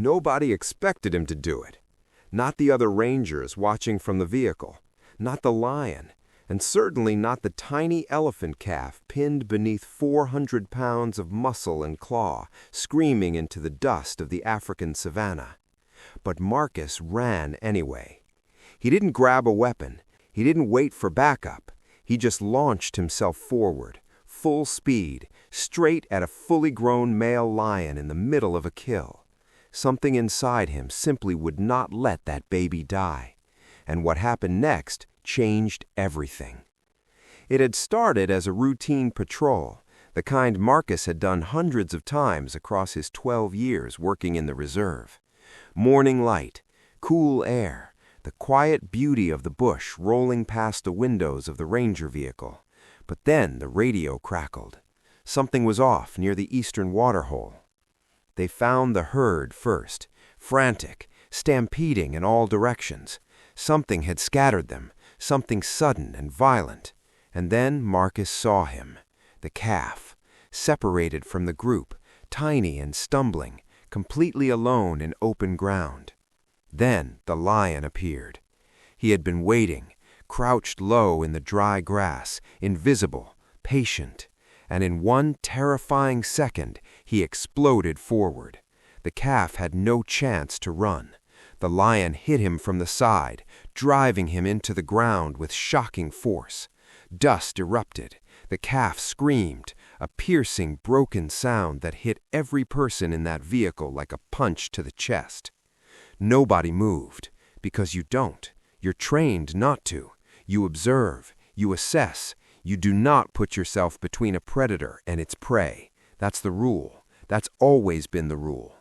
Nobody expected him to do it. Not the other rangers watching from the vehicle, not the lion, and certainly not the tiny elephant calf pinned beneath 400 pounds of muscle and claw, screaming into the dust of the African savanna. But Marcus ran anyway. He didn't grab a weapon. He didn't wait for backup. He just launched himself forward, full speed, straight at a fully grown male lion in the middle of a kill. Something inside him simply would not let that baby die. And what happened next changed everything. It had started as a routine patrol, the kind Marcus had done hundreds of times across his 12 years working in the reserve. Morning light, cool air, the quiet beauty of the bush rolling past the windows of the ranger vehicle. But then the radio crackled. Something was off near the eastern waterhole. They found the herd first, frantic, stampeding in all directions. Something had scattered them, something sudden and violent. And then Marcus saw him, the calf, separated from the group, tiny and stumbling, completely alone in open ground. Then the lion appeared. He had been waiting, crouched low in the dry grass, invisible, patient, and in one terrifying second he exploded forward. The calf had no chance to run. The lion hit him from the side, driving him into the ground with shocking force. Dust erupted. The calf screamed, a piercing, broken sound that hit every person in that vehicle like a punch to the chest. Nobody moved, because you don't. You're trained not to. You observe, you assess. You do not put yourself between a predator and its prey. That's the rule. That's always been the rule.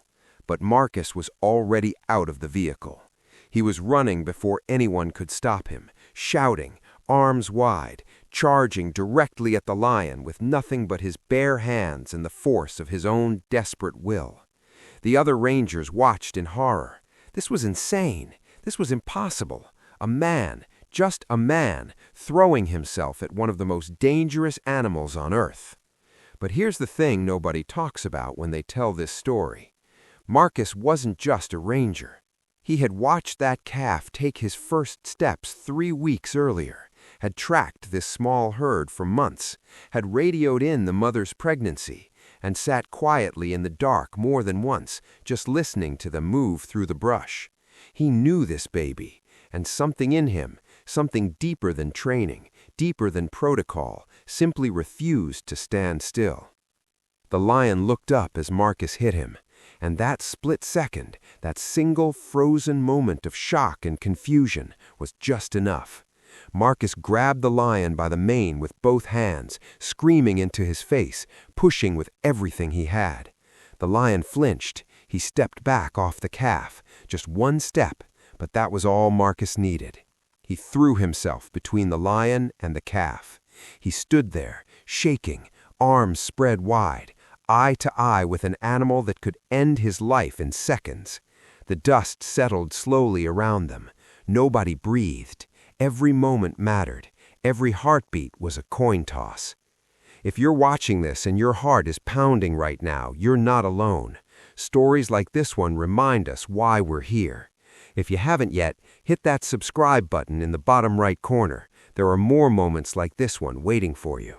But Marcus was already out of the vehicle. He was running before anyone could stop him, shouting, arms wide, charging directly at the lion with nothing but his bare hands and the force of his own desperate will. The other rangers watched in horror. This was insane. This was impossible. A man, just a man, throwing himself at one of the most dangerous animals on earth. But here's the thing nobody talks about when they tell this story. Marcus wasn't just a ranger. He had watched that calf take his first steps 3 weeks earlier, had tracked this small herd for months, had radioed in the mother's pregnancy, and sat quietly in the dark more than once, just listening to them move through the brush. He knew this baby, and something in him, something deeper than training, deeper than protocol, simply refused to stand still. The lion looked up as Marcus hit him, and that split second, that single frozen moment of shock and confusion, was just enough. Marcus grabbed the lion by the mane with both hands, screaming into his face, pushing with everything he had. The lion flinched. He stepped back off the calf, just one step, but that was all Marcus needed. He threw himself between the lion and the calf. He stood there, shaking, arms spread wide, eye to eye with an animal that could end his life in seconds. The dust settled slowly around them. Nobody breathed. Every moment mattered. Every heartbeat was a coin toss. If you're watching this and your heart is pounding right now, you're not alone. Stories like this one remind us why we're here. If you haven't yet, hit that subscribe button in the bottom right corner. There are more moments like this one waiting for you.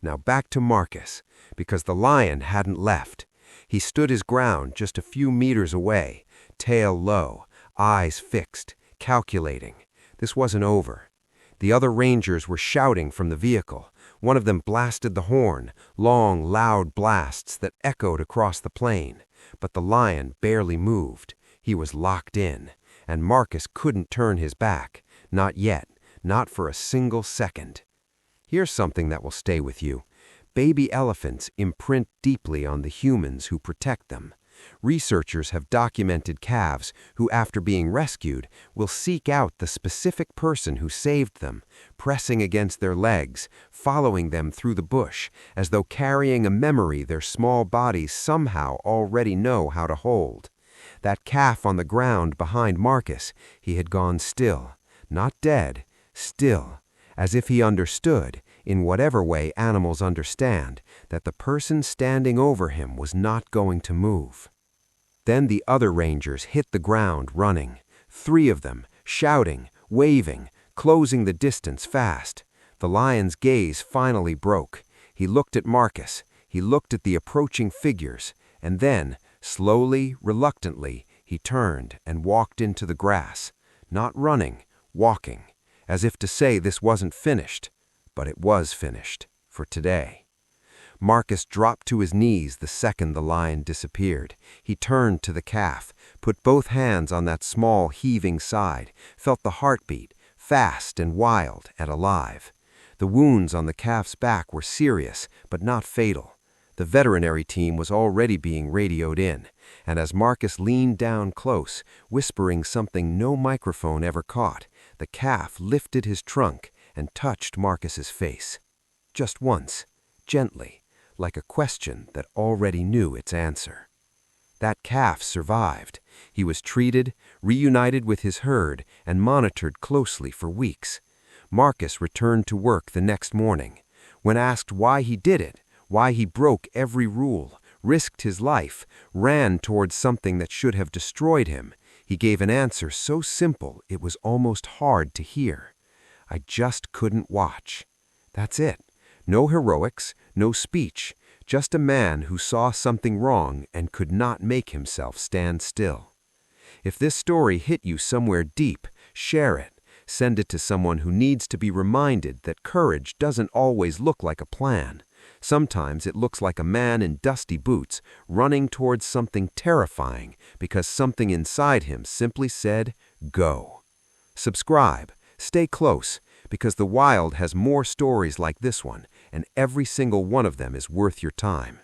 Now back to Marcus, because the lion hadn't left. He stood his ground just a few meters away, tail low, eyes fixed, calculating. This wasn't over. The other rangers were shouting from the vehicle. One of them blasted the horn, long, loud blasts that echoed across the plain. But the lion barely moved. He was locked in, and Marcus couldn't turn his back. Not yet, not for a single second. Here's something that will stay with you. Baby elephants imprint deeply on the humans who protect them. Researchers have documented calves who, after being rescued, will seek out the specific person who saved them, pressing against their legs, following them through the bush, as though carrying a memory their small bodies somehow already know how to hold. That calf on the ground behind Marcus, he had gone still, not dead, still, as if he understood, in whatever way animals understand, that the person standing over him was not going to move. Then the other rangers hit the ground running, 3 of them, shouting, waving, closing the distance fast. The lion's gaze finally broke. He looked at Marcus, he looked at the approaching figures, and then, slowly, reluctantly, he turned and walked into the grass, not running, walking, as if to say this wasn't finished, but it was finished, for today. Marcus dropped to his knees the second the lion disappeared. He turned to the calf, put both hands on that small, heaving side, felt the heartbeat, fast and wild and alive. The wounds on the calf's back were serious, but not fatal. The veterinary team was already being radioed in, and as Marcus leaned down close, whispering something no microphone ever caught, the calf lifted his trunk and touched Marcus's face. Just once, gently, like a question that already knew its answer. That calf survived. He was treated, reunited with his herd, and monitored closely for weeks. Marcus returned to work the next morning. When asked why he did it, why he broke every rule, risked his life, ran towards something that should have destroyed him, he gave an answer so simple it was almost hard to hear. I just couldn't watch. That's it. No heroics, no speech, just a man who saw something wrong and could not make himself stand still. If this story hit you somewhere deep, share it. Send it to someone who needs to be reminded that courage doesn't always look like a plan. Sometimes it looks like a man in dusty boots running towards something terrifying because something inside him simply said, go. Subscribe, stay close, because the wild has more stories like this one, and every single one of them is worth your time.